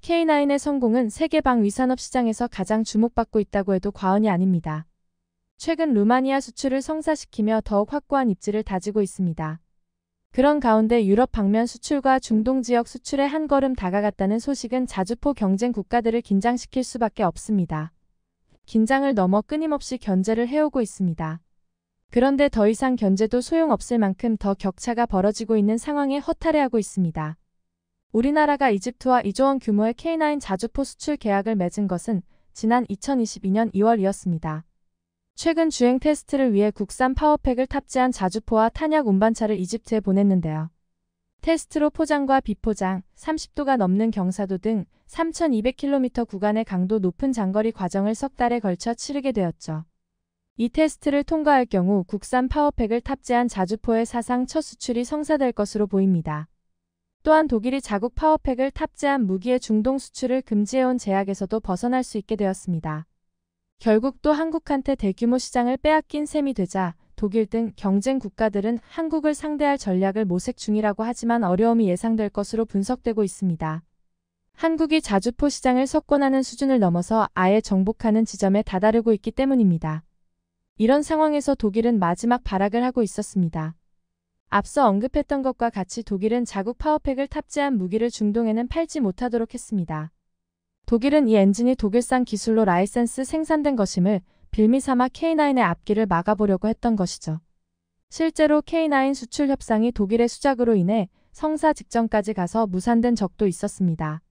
K9의 성공은 세계 방위 산업 시장에서 가장 주목받고 있다고 해도 과언이 아닙니다. 최근 루마니아 수출을 성사시키며 더욱 확고한 입지를 다지고 있습니다. 그런 가운데 유럽 방면 수출과 중동 지역 수출에 한 걸음 다가갔다는 소식은 자주포 경쟁 국가들을 긴장시킬 수밖에 없습니다. 긴장을 넘어 끊임없이 견제를 해오고 있습니다. 그런데 더 이상 견제도 소용없을 만큼 더 격차가 벌어지고 있는 상황에 허탈해하고 있습니다. 우리나라가 이집트와 2조 원 규모의 K9 자주포 수출 계약을 맺은 것은 지난 2022년 2월이었습니다. 최근 주행 테스트를 위해 국산 파워팩을 탑재한 자주포와 탄약 운반차를 이집트에 보냈는데요. 테스트로 포장과 비포장, 30도가 넘는 경사도 등 3,200km 구간의 강도 높은 장거리 과정을 석 달에 걸쳐 치르게 되었죠. 이 테스트를 통과할 경우 국산 파워팩을 탑재한 자주포의 사상 첫 수출이 성사될 것으로 보입니다. 또한 독일이 자국 파워팩을 탑재한 무기의 중동 수출을 금지해온 제약에서도 벗어날 수 있게 되었습니다. 결국 또 한국한테 대규모 시장을 빼앗긴 셈이 되자 독일 등 경쟁 국가들은 한국을 상대할 전략을 모색 중이라고 하지만 어려움이 예상될 것으로 분석되고 있습니다. 한국이 자주포 시장을 석권하는 수준을 넘어서 아예 정복하는 지점에 다다르고 있기 때문입니다. 이런 상황에서 독일은 마지막 발악을 하고 있었습니다. 앞서 언급했던 것과 같이 독일은 자국 파워팩을 탑재한 무기를 중동에는 팔지 못하도록 했습니다. 독일은 이 엔진이 독일산 기술로 라이센스 생산된 것임을 빌미삼아 K9의 앞길을 막아보려고 했던 것이죠. 실제로 K9 수출 협상이 독일의 수작으로 인해 성사 직전까지 가서 무산된 적도 있었습니다.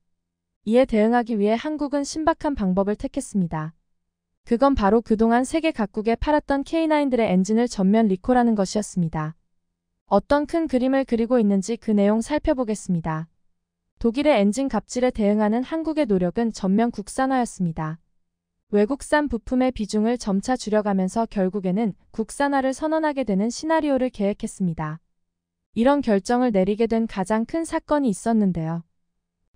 이에 대응하기 위해 한국은 신박한 방법을 택했습니다. 그건 바로 그동안 세계 각국에 팔았던 K9들의 엔진을 전면 리콜하는 것이었습니다. 어떤 큰 그림을 그리고 있는지 그 내용 살펴보겠습니다. 독일의 엔진 갑질에 대응하는 한국의 노력은 전면 국산화였습니다. 외국산 부품의 비중을 점차 줄여가면서 결국에는 국산화를 선언하게 되는 시나리오를 계획했습니다. 이런 결정을 내리게 된 가장 큰 사건이 있었는데요.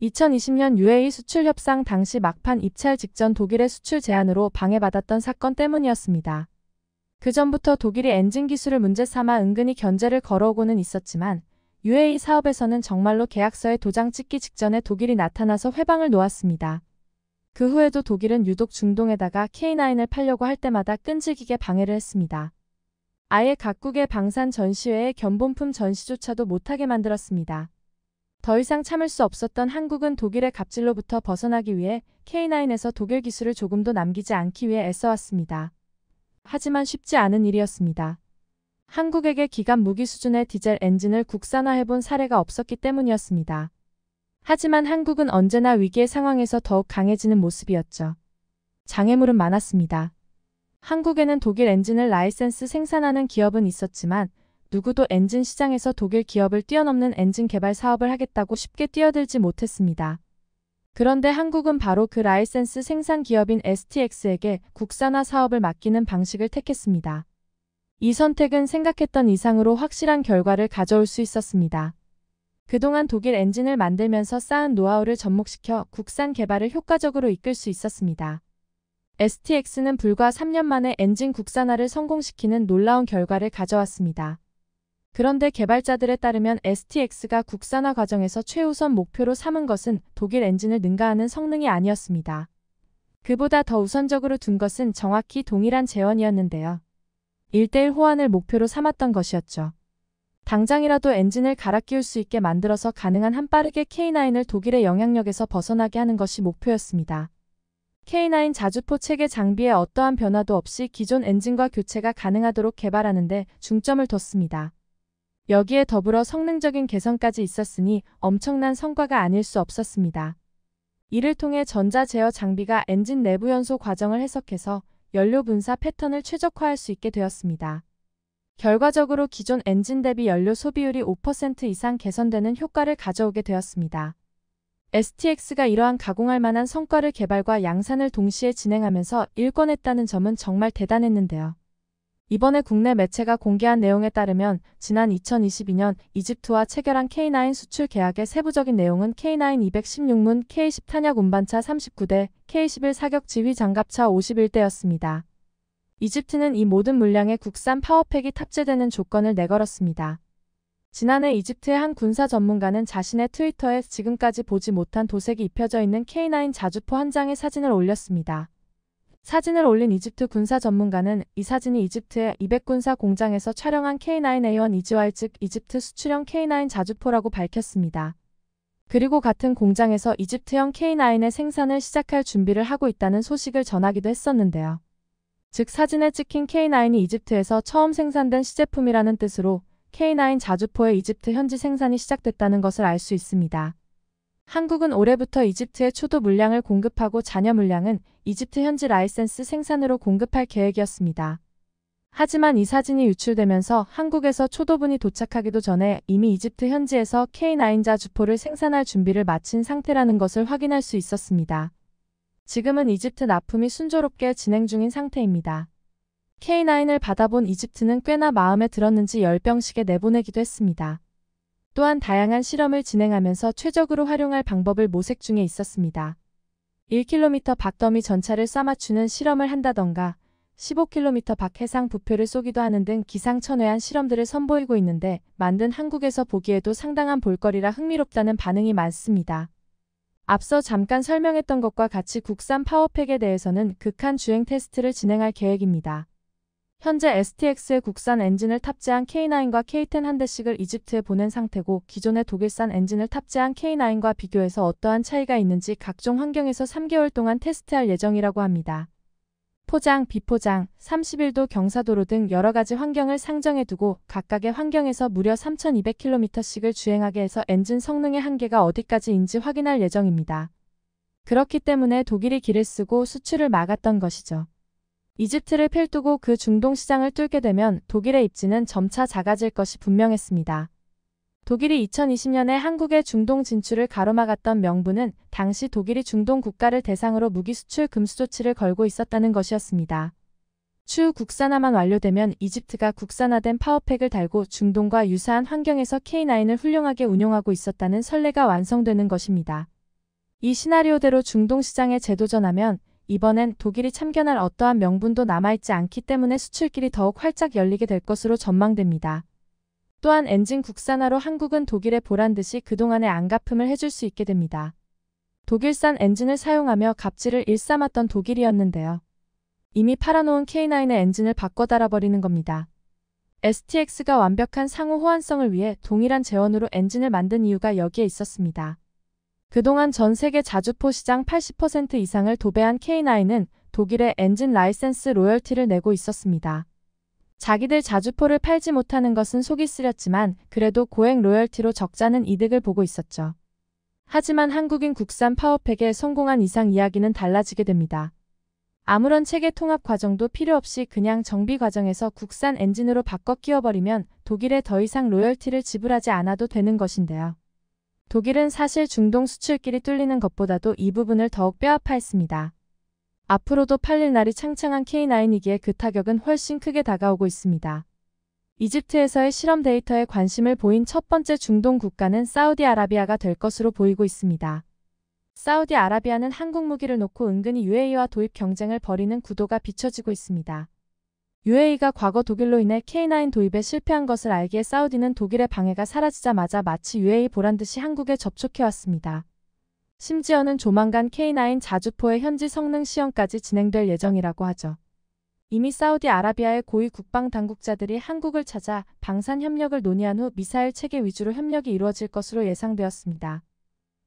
2020년 UAE 수출 협상 당시 막판 입찰 직전 독일의 수출 제한으로 방해받았던 사건 때문이었습니다. 그 전부터 독일이 엔진 기술을 문제 삼아 은근히 견제를 걸어오고는 있었지만 UAE 사업에서는 정말로 계약서에 도장 찍기 직전에 독일이 나타나서 회방을 놓았습니다. 그 후에도 독일은 유독 중동에다가 K9을 팔려고 할 때마다 끈질기게 방해를 했습니다. 아예 각국의 방산 전시회에 견본품 전시조차도 못하게 만들었습니다. 더 이상 참을 수 없었던 한국은 독일의 갑질로부터 벗어나기 위해 K9에서 독일 기술을 조금도 남기지 않기 위해 애써왔습니다. 하지만 쉽지 않은 일이었습니다. 한국에게 기갑 무기 수준의 디젤 엔진을 국산화해본 사례가 없었기 때문이었습니다. 하지만 한국은 언제나 위기의 상황에서 더욱 강해지는 모습이었죠. 장애물은 많았습니다. 한국에는 독일 엔진을 라이센스 생산하는 기업은 있었지만 누구도 엔진 시장에서 독일 기업을 뛰어넘는 엔진 개발 사업을 하겠다고 쉽게 뛰어들지 못했습니다. 그런데 한국은 바로 그 라이센스 생산 기업인 STX에게 국산화 사업을 맡기는 방식을 택했습니다. 이 선택은 생각했던 이상으로 확실한 결과를 가져올 수 있었습니다. 그동안 독일 엔진을 만들면서 쌓은 노하우를 접목시켜 국산 개발을 효과적으로 이끌 수 있었습니다. STX는 불과 3년 만에 엔진 국산화를 성공시키는 놀라운 결과를 가져왔습니다. 그런데 개발자들에 따르면 STX가 국산화 과정에서 최우선 목표로 삼은 것은 독일 엔진을 능가하는 성능이 아니었습니다. 그보다 더 우선적으로 둔 것은 정확히 동일한 재원이었는데요. 1:1 호환을 목표로 삼았던 것이었죠. 당장이라도 엔진을 갈아 끼울 수 있게 만들어서 가능한 한 빠르게 K9을 독일의 영향력에서 벗어나게 하는 것이 목표였습니다. K9 자주포 체계 장비에 어떠한 변화도 없이 기존 엔진과 교체가 가능하도록 개발하는 데 중점을 뒀습니다. 여기에 더불어 성능적인 개선까지 있었으니 엄청난 성과가 아닐 수 없었습니다. 이를 통해 전자 제어 장비가 엔진 내부 연소 과정을 해석해서 연료 분사 패턴을 최적화할 수 있게 되었습니다. 결과적으로 기존 엔진 대비 연료 소비율이 5% 이상 개선되는 효과를 가져오게 되었습니다. STX가 이러한 가공할 만한 성과를 개발과 양산을 동시에 진행하면서 일궈냈다는 점은 정말 대단했는데요. 이번에 국내 매체가 공개한 내용에 따르면 지난 2022년 이집트와 체결한 K9 수출 계약의 세부적인 내용은 K9 216문, K10 탄약 운반차 39대, K11 사격 지휘 장갑차 51대였습니다. 이집트는 이 모든 물량의 국산 파워팩이 탑재되는 조건을 내걸었습니다. 지난해 이집트의 한 군사 전문가는 자신의 트위터에 지금까지 보지 못한 도색이 입혀져 있는 K9 자주포 한 장의 사진을 올렸습니다. 사진을 올린 이집트 군사 전문가는 이 사진이 이집트의 이백 군사 공장에서 촬영한 K9A1 이지왈 즉 이집트 수출형 K9 자주포라고 밝혔습니다. 그리고 같은 공장에서 이집트형 K9의 생산을 시작할 준비를 하고 있다는 소식을 전하기도 했었는데요. 즉 사진에 찍힌 K9이 이집트에서 처음 생산된 시제품이라는 뜻으로 K9 자주포의 이집트 현지 생산이 시작됐다는 것을 알 수 있습니다. 한국은 올해부터 이집트에 초도 물량을 공급하고 잔여 물량은 이집트 현지 라이센스 생산으로 공급할 계획이었습니다. 하지만 이 사진이 유출되면서 한국에서 초도분이 도착하기도 전에 이미 이집트 현지에서 K9 자주포를 생산할 준비를 마친 상태라는 것을 확인할 수 있었습니다. 지금은 이집트 납품이 순조롭게 진행 중인 상태입니다. K9을 받아본 이집트는 꽤나 마음에 들었는지 10병씩에 내보내기도 했습니다. 또한 다양한 실험을 진행하면서 최적으로 활용할 방법을 모색 중에 있었습니다. 1km 밖 더미 전차를 쏴맞추는 실험을 한다던가 15km 밖 해상 부표를 쏘기도 하는 등 기상천외한 실험들을 선보이고 있는데 만든 한국에서 보기에도 상당한 볼거리라 흥미롭다는 반응이 많습니다. 앞서 잠깐 설명했던 것과 같이 국산 파워팩에 대해서는 극한 주행 테스트를 진행할 계획입니다. 현재 STX의 국산 엔진을 탑재한 K9과 K10 한 대씩을 이집트에 보낸 상태고 기존의 독일산 엔진을 탑재한 K9과 비교해서 어떠한 차이가 있는지 각종 환경에서 3개월 동안 테스트할 예정이라고 합니다. 포장, 비포장, 31도 경사도로 등 여러가지 환경을 상정해두고 각각의 환경에서 무려 3200km씩을 주행하게 해서 엔진 성능의 한계가 어디까지인지 확인할 예정입니다. 그렇기 때문에 독일이 길을 쓰고 수출을 막았던 것이죠. 이집트를 펼두고 그 중동 시장을 뚫게 되면 독일의 입지는 점차 작아질 것이 분명했습니다. 독일이 2020년에 한국의 중동 진출을 가로막았던 명분은 당시 독일이 중동 국가를 대상으로 무기 수출 금수 조치를 걸고 있었다는 것이었습니다. 추후 국산화만 완료되면 이집트가 국산화된 파워팩을 달고 중동과 유사한 환경에서 K9을 훌륭하게 운용하고 있었다는 선례가 완성되는 것입니다. 이 시나리오대로 중동 시장에 재도전하면 이번엔 독일이 참견할 어떠한 명분도 남아있지 않기 때문에 수출길이 더욱 활짝 열리게 될 것으로 전망됩니다. 또한 엔진 국산화로 한국은 독일에 보란듯이 그동안의 안갚음을 해줄 수 있게 됩니다. 독일산 엔진을 사용하며 갑질을 일삼았던 독일이었는데요. 이미 팔아놓은 K9의 엔진을 바꿔 달아버리는 겁니다. STX가 완벽한 상호 호환성을 위해 동일한 재원으로 엔진을 만든 이유가 여기에 있었습니다. 그동안 전 세계 자주포 시장 80% 이상을 도배한 K9은 독일의 엔진 라이센스 로열티를 내고 있었습니다. 자기들 자주포를 팔지 못하는 것은 속이 쓰렸지만 그래도 고액 로열티로 적잖은 이득을 보고 있었죠. 하지만 한국인 국산 파워팩에 성공한 이상 이야기는 달라지게 됩니다. 아무런 체계 통합 과정도 필요 없이 그냥 정비 과정에서 국산 엔진으로 바꿔 끼워버리면 독일에 더 이상 로열티를 지불하지 않아도 되는 것인데요. 독일은 사실 중동 수출길이 뚫리는 것보다도 이 부분을 더욱 뼈아파했습니다. 앞으로도 팔릴 날이 창창한 K9이기에 그 타격은 훨씬 크게 다가오고 있습니다. 이집트에서의 실험 데이터에 관심을 보인 첫 번째 중동 국가는 사우디아라비아가 될 것으로 보이고 있습니다. 사우디아라비아는 한국 무기를 놓고 은근히 UAE와 도입 경쟁을 벌이는 구도가 비춰지고 있습니다. UAE가 과거 독일로 인해 K9 도입에 실패한 것을 알기에 사우디는 독일의 방해가 사라지자마자 마치 UAE 보란듯이 한국에 접촉해왔습니다. 심지어는 조만간 K9 자주포의 현지 성능 시험까지 진행될 예정이라고 하죠. 이미 사우디아라비아의 고위 국방 당국자들이 한국을 찾아 방산 협력을 논의한 후 미사일 체계 위주로 협력이 이루어질 것으로 예상되었습니다.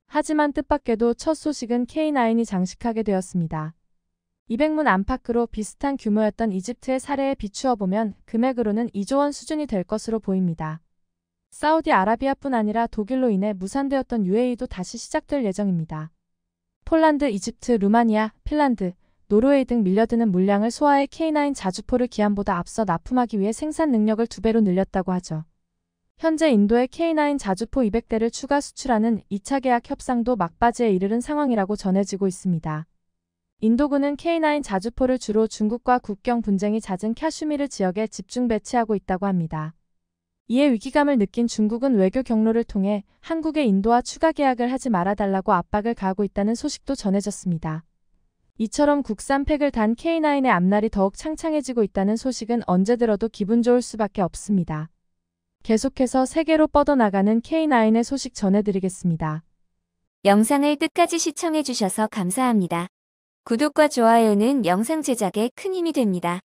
하지만 뜻밖에도 첫 소식은 K9이 장식하게 되었습니다. 200문 안팎으로 비슷한 규모였던 이집트의 사례에 비추어 보면 금액으로는 2조 원 수준이 될 것으로 보입니다. 사우디아라비아뿐 아니라 독일로 인해 무산되었던 UAE도 다시 시작될 예정입니다. 폴란드, 이집트, 루마니아, 핀란드, 노르웨이 등 밀려드는 물량을 소화해 K9 자주포를 기한보다 앞서 납품하기 위해 생산 능력을 2배로 늘렸다고 하죠. 현재 인도에 K9 자주포 200대를 추가 수출하는 2차 계약 협상도 막바지에 이르른 상황이라고 전해지고 있습니다. 인도군은 K9 자주포를 주로 중국과 국경 분쟁이 잦은 카슈미르 지역에 집중 배치하고 있다고 합니다. 이에 위기감을 느낀 중국은 외교 경로를 통해 한국의 인도와 추가 계약을 하지 말아달라고 압박을 가하고 있다는 소식도 전해졌습니다. 이처럼 국산 팩을 단 K9의 앞날이 더욱 창창해지고 있다는 소식은 언제 들어도 기분 좋을 수밖에 없습니다. 계속해서 세계로 뻗어나가는 K9의 소식 전해드리겠습니다. 영상을 끝까지 시청해주셔서 감사합니다. 구독과 좋아요는 영상 제작에 큰 힘이 됩니다.